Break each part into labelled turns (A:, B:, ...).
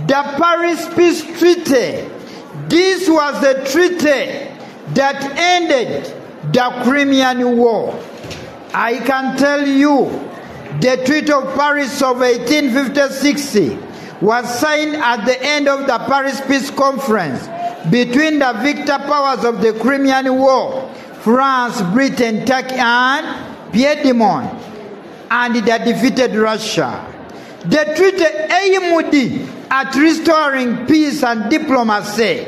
A: the Paris Peace Treaty. This was the treaty that ended the Crimean War. I can tell you, the Treaty of Paris of 1856 was signed at the end of the Paris Peace Conference between the victor powers of the Crimean War, France, Britain, Turkey, and Piedmont, and the defeated Russia. The treaty aimed at restoring peace and diplomacy,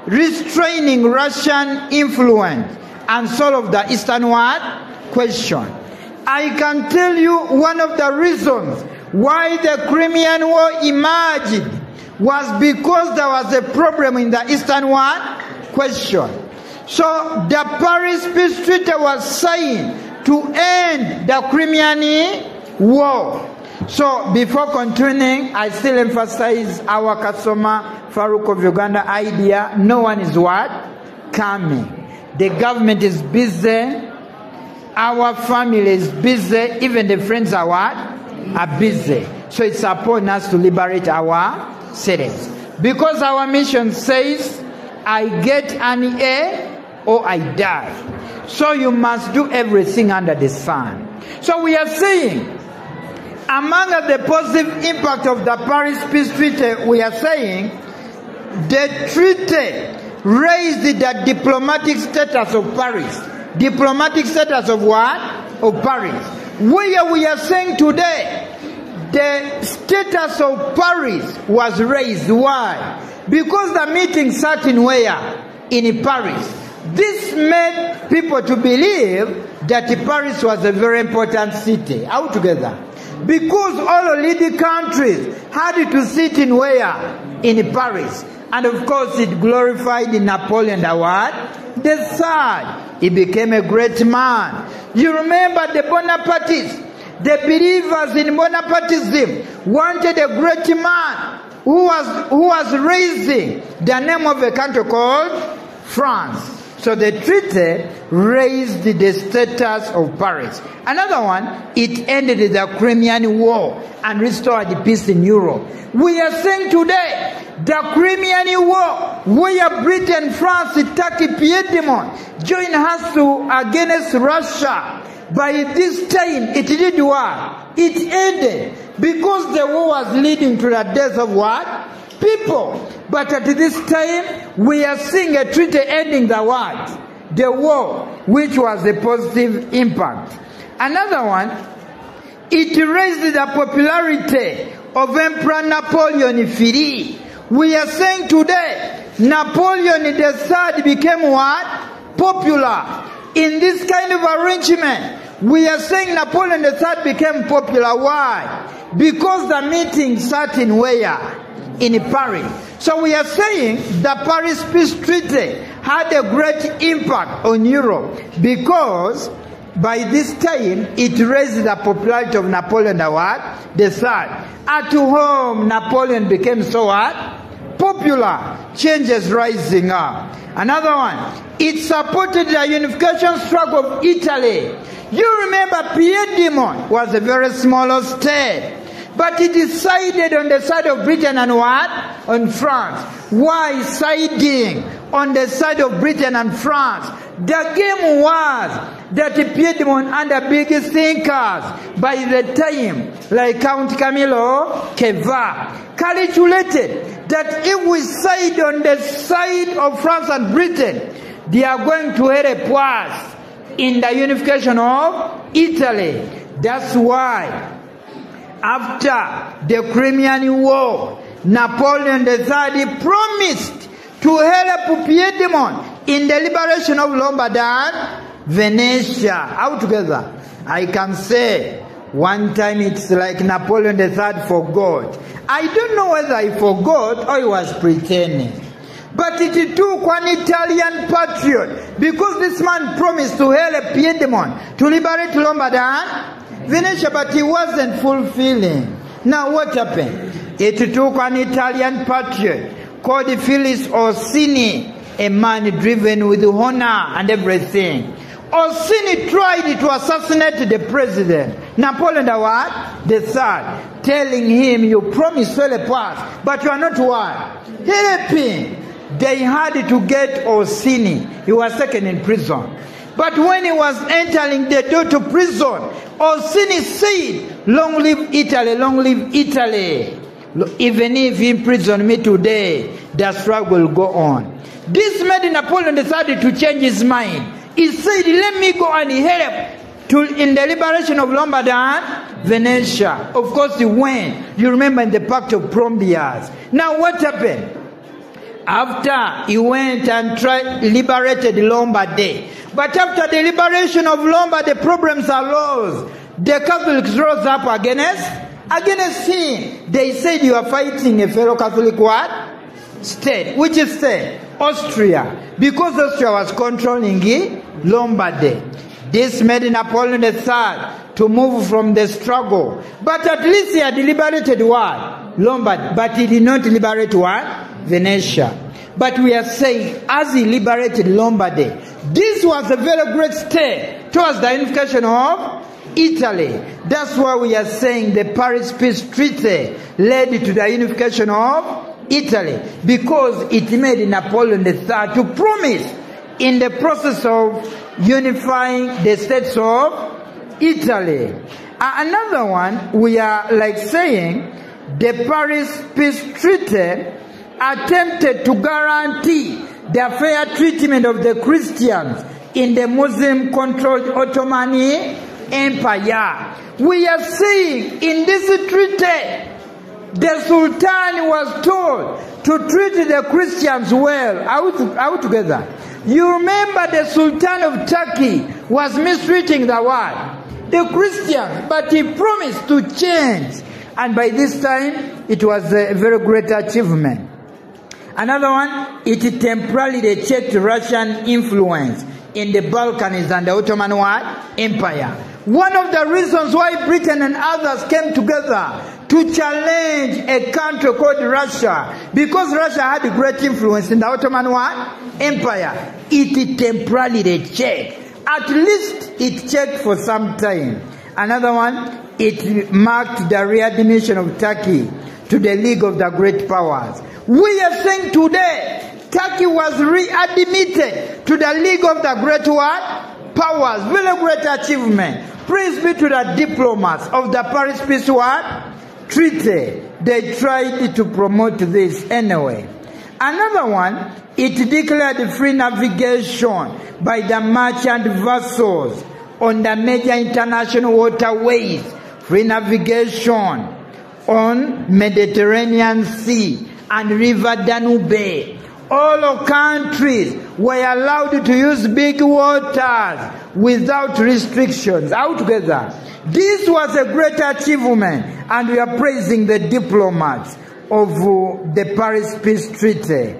A: restraining Russian influence, and solve the Eastern question. I can tell you one of the reasons why the Crimean War emerged was because there was a problem in the Eastern question. So the Paris Peace Treaty was signed to end the Crimean War. So before continuing, I still emphasize our kasoma faruq of Uganda idea. No one is what? Coming. The government is busy. Our family is busy. Even the friends are what? Are busy. So it's upon us to liberate our cities. Because our mission says, I get an A or I die. So you must do everything under the sun. So we are saying, among the positive impact of the Paris Peace Treaty, we are saying the treaty raised the diplomatic status of Paris. Diplomatic status of what? Of Paris. Where we are saying today, the status of Paris was raised. Why? Because the meeting sat in where? In Paris. This made people to believe that Paris was a very important city altogether. Because all the leading countries had to sit in where? In Paris. And of course it glorified Napoleon the what? The third. He became a great man. You remember the Bonapartists, the believers in Bonapartism wanted a great man who was raising the name of a country called France. So the treaty raised the status of Paris. Another one, it ended the Crimean War and restored the peace in Europe. We are saying today, the Crimean War, where Britain, France, Turkey, Piedmont joined hands against Russia. By this time, it did what? It ended. Because the war was leading to the death of what? People. But at this time, we are seeing a treaty ending the what? The war, which was a positive impact. Another one, it raised the popularity of Emperor Napoleon III. We are saying today, Napoleon III became what? Popular. In this kind of arrangement, we are saying Napoleon III became popular. Why? Because the meeting sat in where? In Paris. So we are saying the Paris Peace Treaty had a great impact on Europe because by this time it raised the popularity of Napoleon the third. At home, Napoleon became so what? Popular. Changes rising up. Another one, it supported the unification struggle of Italy. You remember Piedmont was a very small state. But it decided on the side of Britain and what? On France. Why siding on the side of Britain and France? The game was that Piedmont and the biggest thinkers by the time, like Count Camillo Ceva, calculated that if we side on the side of France and Britain, they are going to have a pause in the unification of Italy. That's why after the Crimean War, Napoleon III promised to help Piedmont in the liberation of Lombardy and Venetia. Altogether, I can say one time it's like Napoleon III forgot. I don't know whether he forgot or he was pretending. But it took one Italian patriot, because this man promised to help Piedmont to liberate Lombardy and Venetia, but he wasn't fulfilling. Now what happened? It took an Italian patriot called Felice Orsini, a man driven with honor and everything. Orsini tried to assassinate the president, Napoleon the third, telling him, you promised well pass, but you are not what? Helping. They had to get Orsini. He was taken in prison. But when he was entering the door to prison, Orsini said, long live Italy, long live Italy. Even if he imprisoned me today, the struggle will go on. This made Napoleon decided to change his mind. He said, let me go and help in the liberation of Lombardy and Venetia. Of course he went. You remember in the Pact of Promias. Now what happened? After he went and liberated Lombardy. But after the liberation of Lombardy, the problems arose. The Catholics rose up against him. They said, you are fighting a fellow Catholic what? State. Which is state? Austria. Because Austria was controlling Lombardy. This made Napoleon III to move from the struggle. But at least he had liberated what? Lombardy. But he did not liberate what? Venetia. But we are saying, as he liberated Lombardy, this was a very great step towards the unification of Italy. That's why we are saying the Paris Peace Treaty led to the unification of Italy, because it made Napoleon III to promise in the process of unifying the states of Italy. Another one, we are like saying, the Paris Peace Treaty attempted to guarantee the fair treatment of the Christians in the Muslim-controlled Ottoman Empire. We are seeing in this treaty, the Sultan was told to treat the Christians well. Are we together? You remember the Sultan of Turkey was mistreating the what? The Christians, but he promised to change. And by this time, it was a very great achievement. Another one, it temporarily checked Russian influence in the Balkans and the Ottoman Empire. One of the reasons why Britain and others came together to challenge a country called Russia, because Russia had a great influence in the Ottoman Empire, it temporarily checked. At least it checked for some time. Another one, it marked the readmission of Turkey to the League of the Great Powers. We are saying today, Turkey was readmitted to the League of the Great Powers. Very great achievement. Praise be to the diplomats of the Paris Peace Treaty. They tried to promote this anyway. Another one, it declared free navigation by the merchant vessels on the major international waterways. Free navigation on Mediterranean Sea and River Danube. All countries were allowed to use big waters without restrictions. All together. This was a great achievement, and we are praising the diplomats of the Paris Peace Treaty.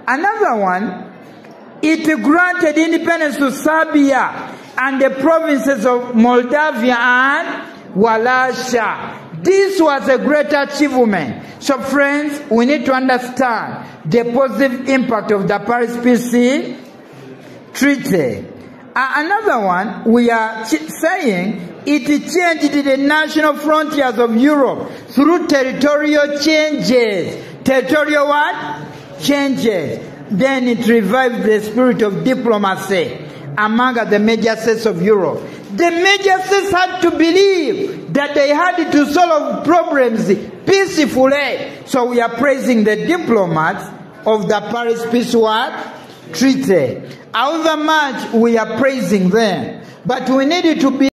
A: Another one, it granted independence to Serbia and the provinces of Moldavia and Wallachia. This was a great achievement. So friends, we need to understand the positive impact of the Paris Peace Treaty. Another one, we are saying it changed the national frontiers of Europe through territorial changes. Territorial what? Changes. Then it revived the spirit of diplomacy among the major states of Europe. The major states had to believe that they had to solve problems peacefully. So we are praising the diplomats of the Paris Peace Treaty. However much we are praising them, but we needed to be